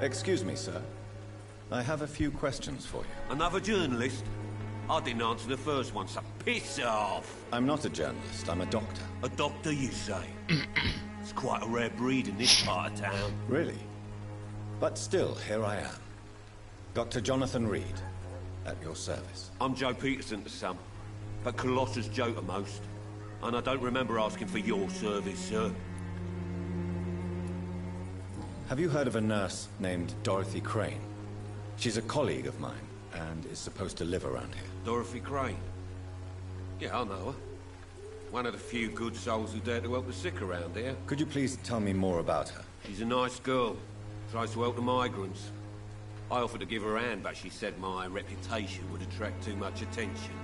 Excuse me, sir. I have a few questions for you. Another journalist? I didn't answer the first one, so piss off! I'm not a journalist, I'm a doctor. A doctor, you say? It's quite a rare breed in this part of town. Really? But still, here I am. Dr. Jonathan Reid, at your service. I'm Joe Peterson to some, but Colossus Joe to most. And I don't remember asking for your service, sir. Have you heard of a nurse named Dorothy Crane? She's a colleague of mine, and is supposed to live around here. Dorothy Crane? Yeah, I know her. One of the few good souls who dare to help the sick around here. Could you please tell me more about her? She's a nice girl. Tries to help the migrants. I offered to give her a hand, but she said my reputation would attract too much attention.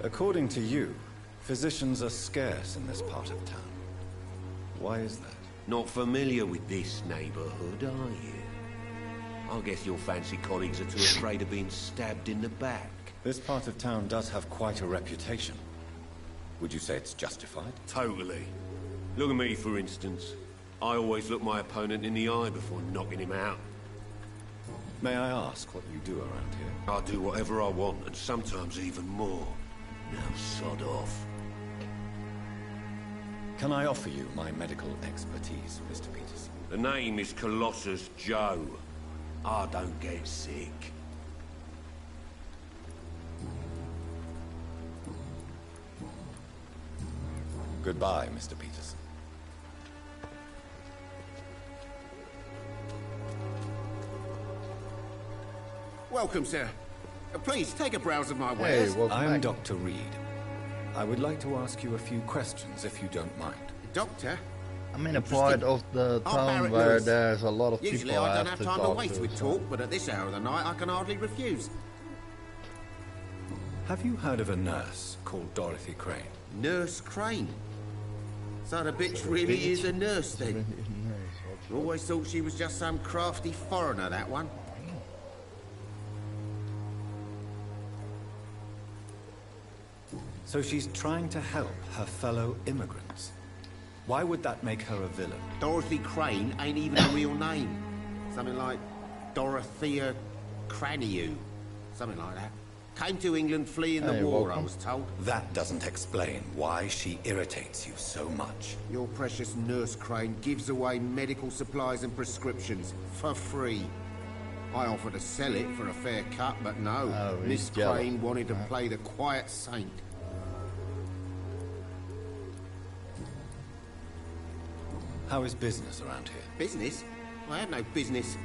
According to you, physicians are scarce in this part of town. Why is that? Not familiar with this neighborhood, are you? I guess your fancy colleagues are too afraid of being stabbed in the back. This part of town does have quite a reputation. Would you say it's justified? Totally. Look at me, for instance. I always look my opponent in the eye before knocking him out. May I ask what you do around here? I do whatever I want, and sometimes even more. Now sod off. Can I offer you my medical expertise, Mr. Peterson? The name is Colossus Joe. I don't get sick. Goodbye, Mr. Peterson. Welcome, sir. Please, take a browse of my wares. Hey, I'm Dr. Reid. I would like to ask you a few questions, if you don't mind. Doctor? I'm in a part of the town where there's a lot of Usually people I don't have time to talk waste with talk, but at this hour of the night I can hardly refuse. Have you heard of a nurse called Dorothy Crane? Nurse Crane? So the bitch really is a nurse then? Always thought she was just some crafty foreigner, that one. So she's trying to help her fellow immigrants. Why would that make her a villain? Dorothy Crane ain't even a real name. Something like Dorothea Craniu. Something like that. Came to England fleeing the war, I was told. That doesn't explain why she irritates you so much. Your precious Nurse Crane gives away medical supplies and prescriptions for free. I offered to sell it for a fair cut, but no. Miss Crane wanted to play the quiet saint. How is business around here? Business? I have no business.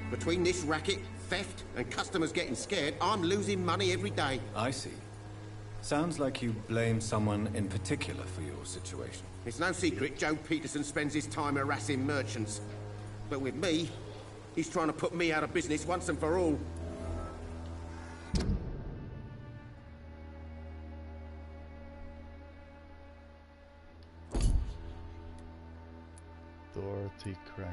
Between this racket, theft, and customers getting scared, I'm losing money every day. I see. Sounds like you blame someone in particular for your situation. It's no secret Joe Peterson spends his time harassing merchants. But with me, he's trying to put me out of business once and for all. Dorothy Crane.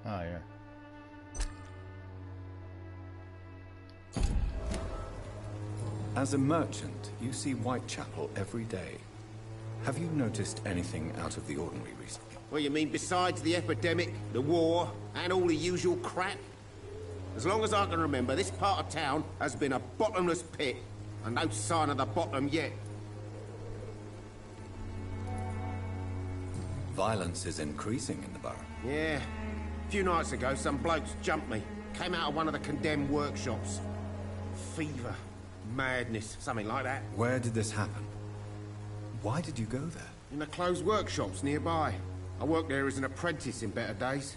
Ah, yeah. As a merchant, you see Whitechapel every day. Have you noticed anything out of the ordinary recently? What you mean besides the epidemic, the war, and all the usual crap? As long as I can remember, this part of town has been a bottomless pit, and no sign of the bottom yet. Violence is increasing in the borough. Yeah. A few nights ago, some blokes jumped me. Came out of one of the condemned workshops. Fever, madness, something like that. Where did this happen? Why did you go there? In the closed workshops nearby. I worked there as an apprentice in better days.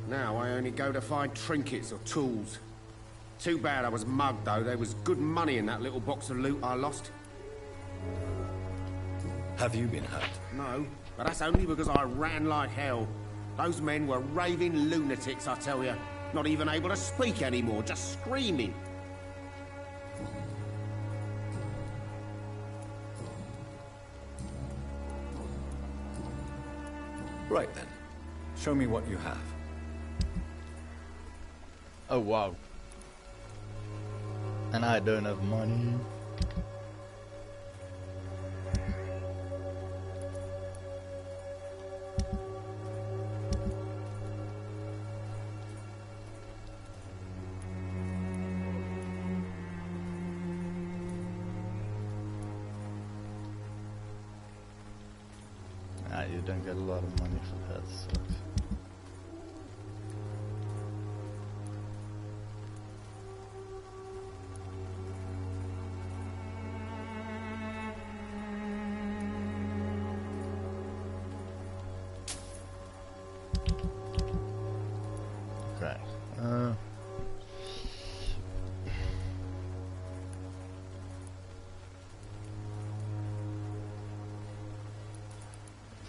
Now I only go to find trinkets or tools. Too bad I was mugged, though. There was good money in that little box of loot I lost. Have you been hurt? No, but that's only because I ran like hell. Those men were raving lunatics, I tell you. Not even able to speak anymore, just screaming. Right then. Show me what you have. Oh wow. And I don't have money. You don't get a lot of money for that, sucks. Okay.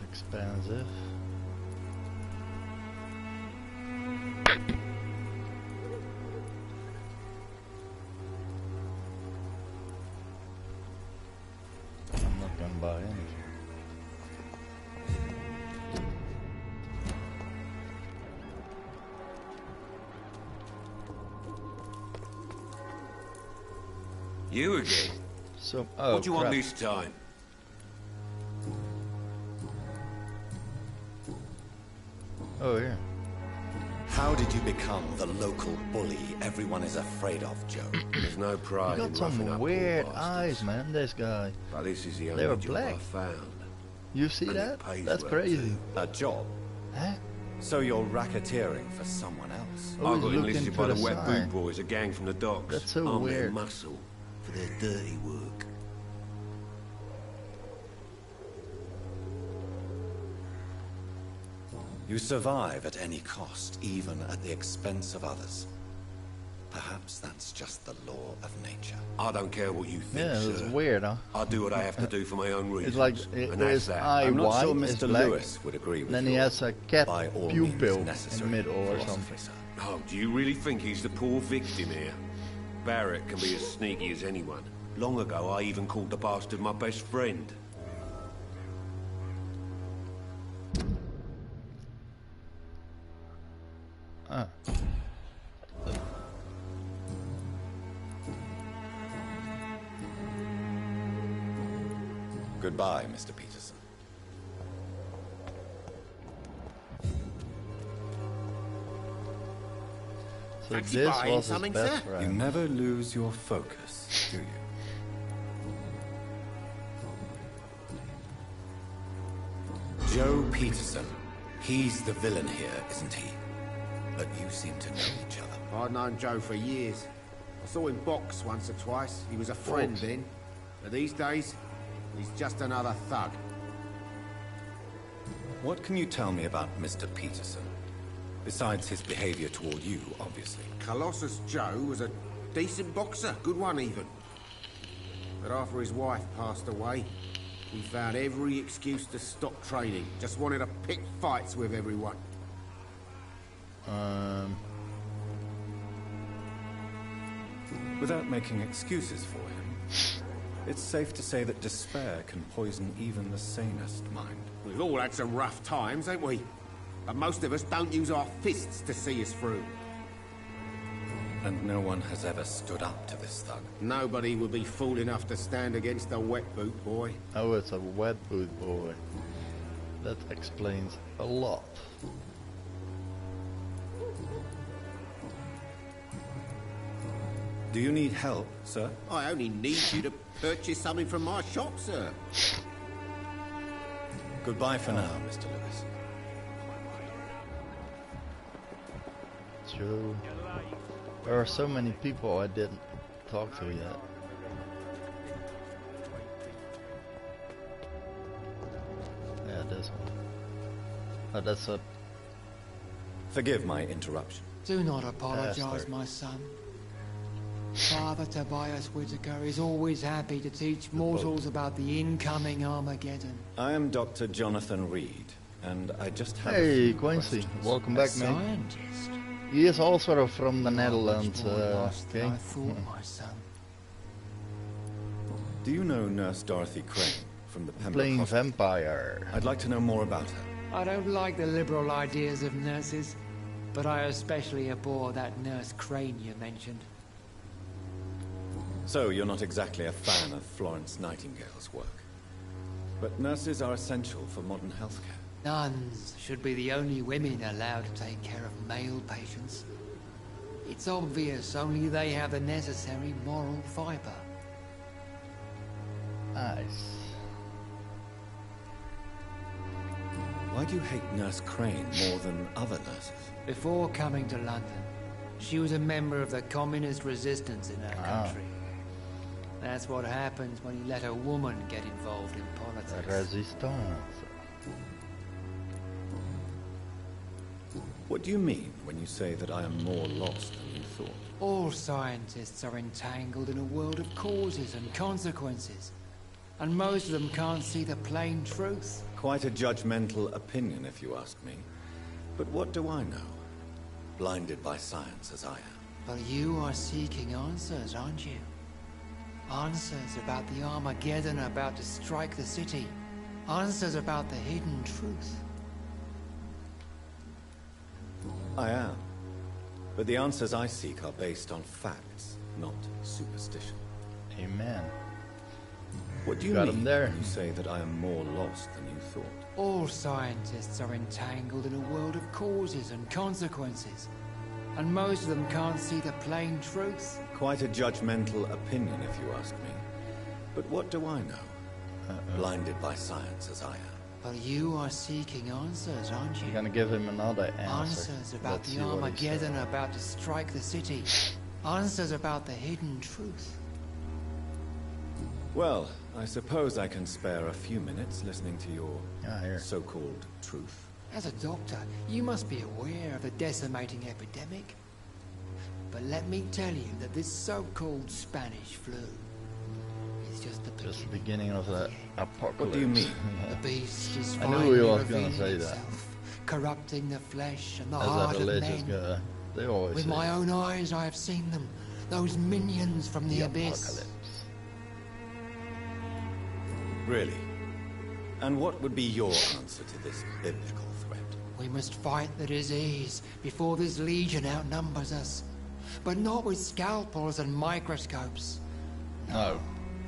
Expensive. I'm not gonna buy anything. You again? So, what do you want crap. this time? Oh yeah. How did you become the local bully everyone is afraid of, Joe? There's no pride He in got roughing some up weird poor eyes, bastards. man, this guy. But this is the They were only job black. I found. You see And that? it pays That's well, crazy. too. A job? Huh? So you're racketeering for someone else? Oh, I he's got looking enlisted to by the the Wet side. Boot Boys, a gang from the docks. That's so I'm their weird. muscle for their dirty work. You survive at any cost, even at the expense of others. Perhaps that's just the law of nature. I don't care what you think, Yeah, it's sir. weird, huh? I do what I have to do for my own reasons. It's like and his that's that. eye I'm not white, sure is Mr. black. Lewis would agree with Then your he has a cat by all pupil means in necessary the middle or philosophy, something. sir. Oh, do you really think he's the poor victim here? Barrett can be as sneaky as anyone. Long ago, I even called the bastard my best friend. Ah. Goodbye, Mr. Peterson. So Fancy this buying was his something, best sir? You friend. never lose your focus, do you? Joe Peterson. He's the villain here, isn't he? But you seem to know each other. I'd known Joe for years. I saw him box once or twice. He was a friend Box. then. But these days, he's just another thug. What can you tell me about Mr. Peterson? Besides his behavior toward you, obviously. Colossus Joe was a decent boxer, good one even. But after his wife passed away, he found every excuse to stop training. Just wanted to pick fights with everyone. Without making excuses for him, it's safe to say that despair can poison even the sanest mind. We've all had some rough times, ain't we? But most of us don't use our fists to see us through. And no one has ever stood up to this thug. Nobody would be fool enough to stand against a wet boot boy. Oh, it's a wet boot boy. That explains a lot. Do you need help, sir? I only need you to purchase something from my shop, sir. Goodbye for now, Mr. Lewis. True. There are so many people I didn't talk to yet. Oh, that's a Forgive my interruption. Do not apologize, Bastard. my son. Father Tobias Whitaker is always happy to teach mortals about the incoming Armageddon. I am Dr. Jonathan Reid, and I just have a Hey, few Quincy, questions. welcome A back, mate. scientist. He is also from the You are Netherlands. much more lost than Okay. I thought, my son. Do you know Nurse Dorothy Crane from the Pembroke Playing Hospital? Vampyr. I'd like to know more about her. I don't like the liberal ideas of nurses, but I especially abhor that Nurse Crane you mentioned. So, you're not exactly a fan of Florence Nightingale's work. But nurses are essential for modern healthcare. Nuns should be the only women allowed to take care of male patients. It's obvious only they have the necessary moral fiber. Nice. Why do you hate Nurse Crane more than other nurses? Before coming to London, she was a member of the communist resistance in her country. That's what happens when you let a woman get involved in politics. Resistance. What do you mean when you say that I am more lost than you thought? All scientists are entangled in a world of causes and consequences, and most of them can't see the plain truth. Quite a judgmental opinion, if you ask me. But what do I know? Blinded by science as I am. But you are seeking answers, aren't you? Answers about the Armageddon about to strike the city. Answers about the hidden truth. I am. But the answers I seek are based on facts, not superstition. Amen. What do you Got mean him there. when you say that I am more lost than you thought? All scientists are entangled in a world of causes and consequences, and most of them can't see the plain truth. Quite a judgmental opinion, if you ask me. But what do I know? Blinded by science as I am. But you are seeking answers, aren't you? You're gonna give him another answer. Answers about Let's the see what he Armageddon says. about to strike the city. Answers about the hidden truth. Well, I suppose I can spare a few minutes listening to your Here. so-called truth. As a doctor, you must be aware of the decimating epidemic. But let me tell you that this so-called Spanish flu is just the beginning. Just the beginning of the apocalypse. What do you mean? The beast is I knew finally he was gonna revealing say that. itself, corrupting the flesh and the As a heart of religious men. guy, they always With say my own eyes, I have seen them. Those minions from the abyss. apocalypse. Really? And what would be your answer to this biblical threat? We must fight the disease before this legion outnumbers us. But not with scalpels and microscopes. No,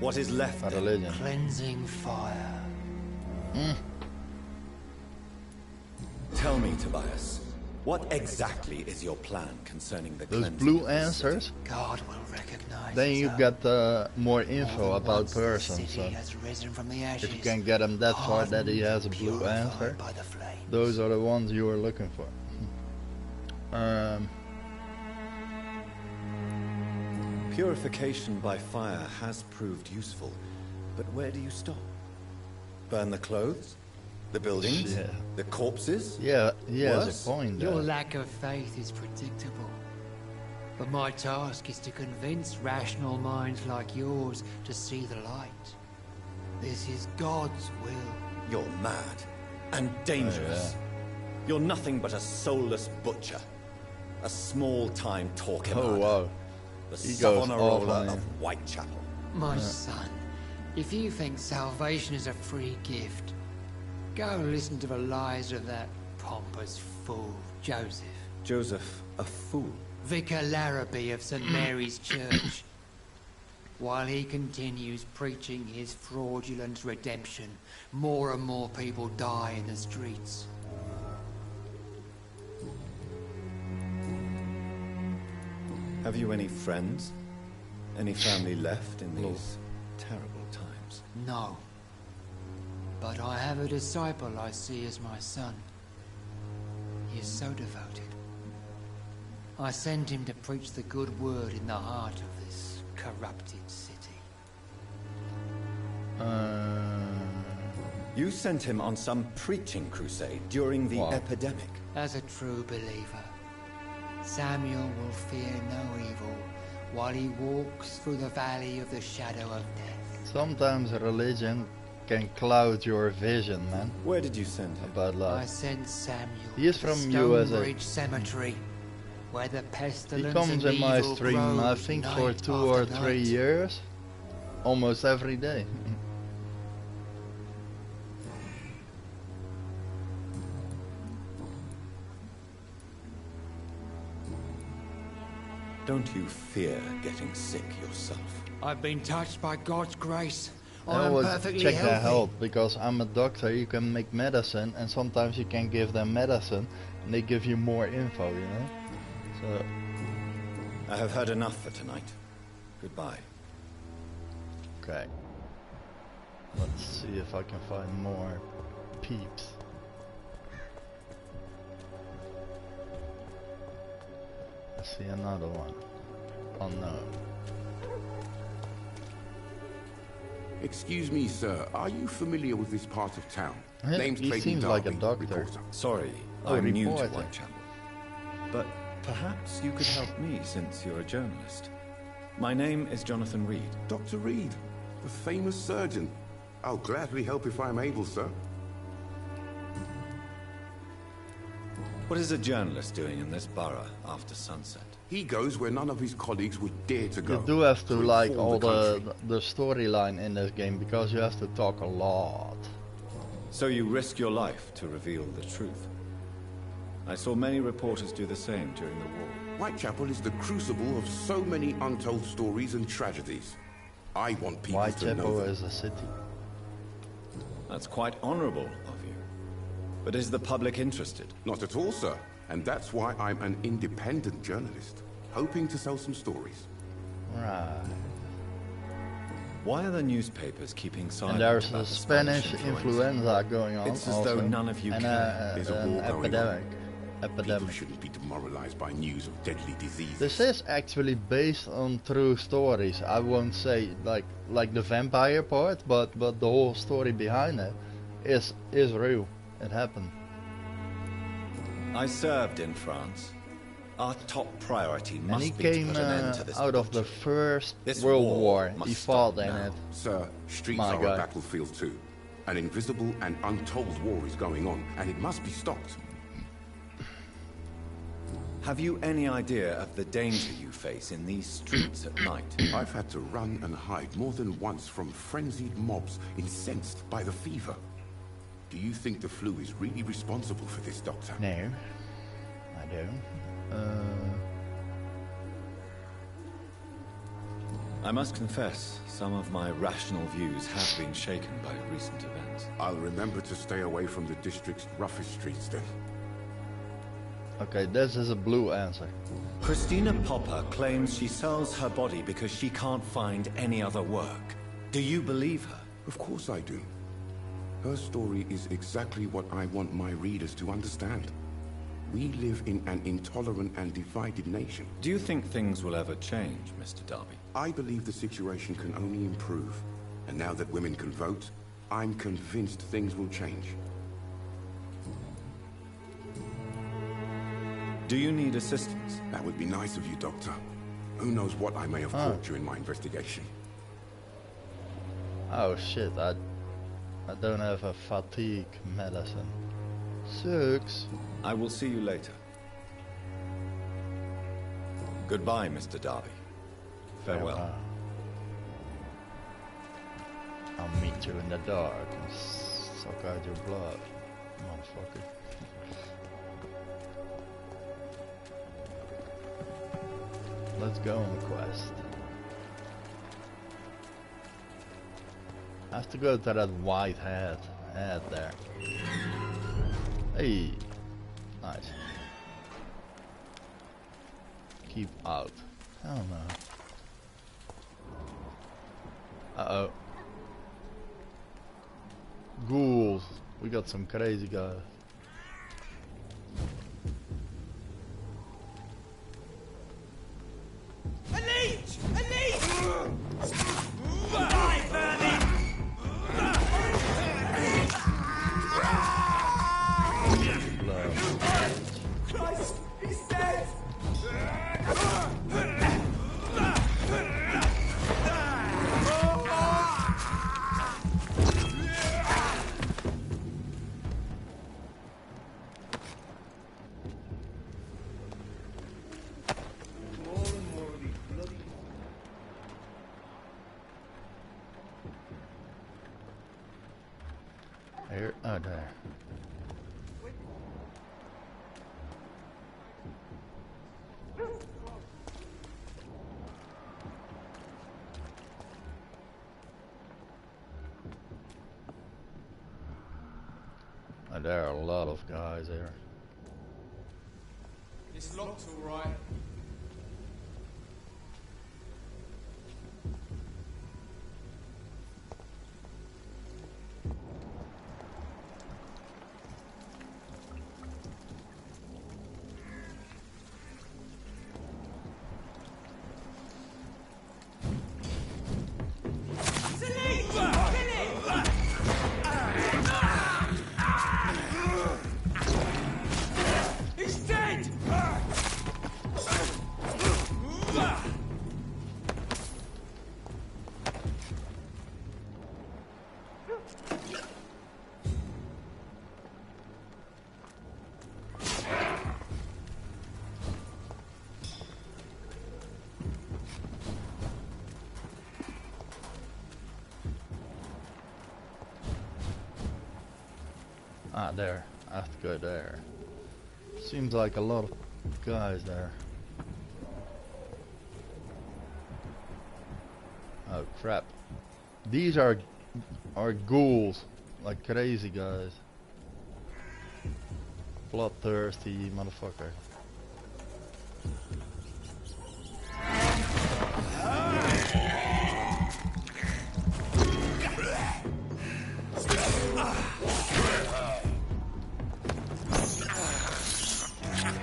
What is left not then? religion. Cleansing fire. Tell me, Tobias, what exactly is your plan concerning the Those cleansing blue of this answers. city? God will recognize Then his you own. get more More info than about once the person. city So has risen from the ashes, if you can get him that far that he has a blue purified answer, by the flames. those are the ones you are looking for. Purification by fire has proved useful, but where do you stop? Burn the clothes? The buildings? Yeah. The corpses? Yeah, he has Worse? a point Your there. lack of faith is predictable. But my task is to convince rational minds like yours to see the light. This is God's will. You're mad and dangerous. You're nothing but a soulless butcher. A small-time Torquemada. Oh wow. The He goes Savonarola all in. of Whitechapel. My son, if you think salvation is a free gift, go listen to the lies of that pompous fool, Joseph. Joseph, a fool. Vicar Larrabee of St. Mary's Church. While he continues preaching his fraudulent redemption, more and more people die in the streets. Have you any friends? Any family left in these terrible times? No. But I have a disciple I see as my son. He is so devoted. I send him to preach the good word in the heart of this corrupted city. You sent him on some preaching crusade during the epidemic. As a true believer, Samuel will fear no evil while he walks through the valley of the shadow of death. Sometimes religion can cloud your vision, man. Where did you send him? About life. I sent Samuel He is to from USA. Stonebridge Cemetery, where the pestilence He comes and in my evil stream, I grows think, for night 2 or after 3 night. years. Almost every day. Don't you fear getting sick yourself? I've been touched by God's grace. I I'm always perfectly check healthy. their health because I'm a doctor. You can make medicine, and sometimes you can give them medicine, and they give you more info. You know. So I have heard enough for tonight. Goodbye. okay. Let's see if I can find more peeps. I see another one. Unknown. Excuse me, sir. Are you familiar with this part of town? Yeah, Name's he Clayton seems like a Darby, doctor. reporter. Sorry, Oh, I'm new to reporter. Whitechapel. But perhaps you could help me since you're a journalist. My name is Jonathan Reid. Dr. Reid, the famous surgeon. I'll gladly help if I'm able, sir. What is a journalist doing in this borough after sunset? He goes where none of his colleagues would dare to go. You do have to like inform all country. the storyline in this game because you have to talk a lot. So you risk your life to reveal the truth. I saw many reporters do the same during the war. Whitechapel is the crucible of so many untold stories and tragedies. I want people to know Whitechapel them. is a city. That's quite honorable of you. But is the public interested? Not at all, sir. And that's why I'm an independent journalist, hoping to sell some stories. Right. Why are the newspapers keeping silent And there's about a the Spanish influenza going on It's as also. though none of you and care. There's a an war going epidemic. People Epidemic. shouldn't be demoralized by news of deadly diseases. This is actually based on true stories. I won't say like the vampire part, but the whole story behind it is real. It happened. I served in France. Our top priority And must he be came to put an end to this out of the torture. First This World war War. must He stop fought in now. it. Sir, streets My are guy. a battlefield too. An invisible and untold war is going on, and it must be stopped. Have you any idea of the danger you face in these streets at night? I've had to run and hide more than once from frenzied mobs incensed by the fever. Do you think the flu is really responsible for this, Doctor? No, I don't. I must confess, some of my rational views have been shaken by recent events. I'll remember to stay away from the district's roughest streets then. Okay, this is a blue answer. Christina Popper claims she sells her body because she can't find any other work. Do you believe her? Of course I do. Her story is exactly what I want my readers to understand. We live in an intolerant and divided nation. Do you think things will ever change, Mr. Darby? I believe the situation can only improve. And now that women can vote, I'm convinced things will change. Do you need assistance? That would be nice of you, Doctor. Who knows what I may have caught during my investigation. Oh shit, I don't have a fatigue medicine. Sucks. I will see you later. Goodbye, Mr. Darby. Farewell. I'll meet you in the dark and suck out your blood, motherfucker. Let's go on the quest. I have to go to that white head there. Hey, nice. Keep out. Hell no. Uh-oh. Ghouls. We got some crazy guys. Here, oh there. And there are a lot of guys there. It's locked all right. Ah, there. I have to go there. Seems like a lot of guys there. Oh crap. These are ghouls. Like crazy guys. Bloodthirsty motherfucker.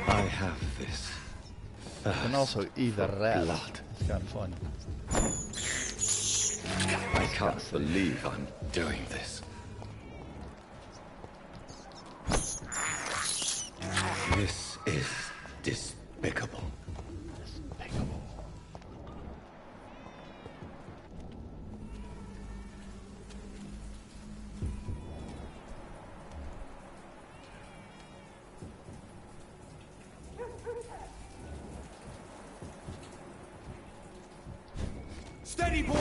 I have this. You can also eat a rat. Blood. It's kind of fun. I can't believe I'm doing this. This is despicable. Despicable. Steady, boy!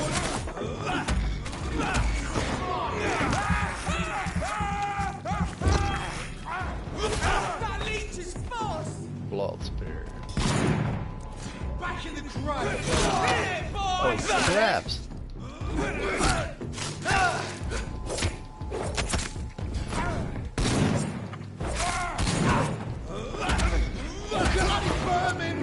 That leech is fast! Blood spear. Back in the grave! Hit it, boys! Oh, scraps! Bloody vermin!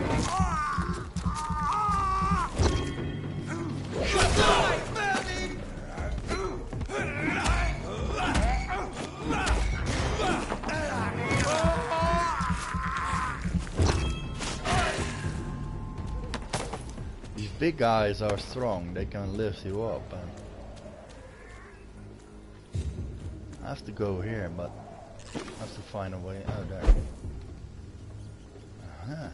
These big guys are strong, they can lift you up. And I have to go here, but I have to find a way out there. Uh-huh.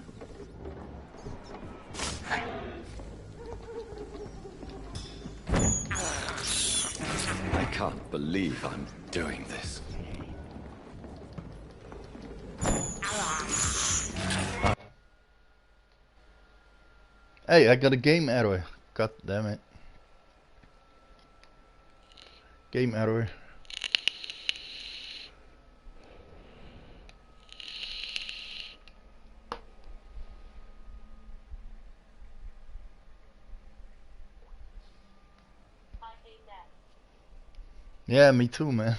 I can't believe I'm doing this. Hey, I got a game error. God damn it. Game error. Yeah, me too, man.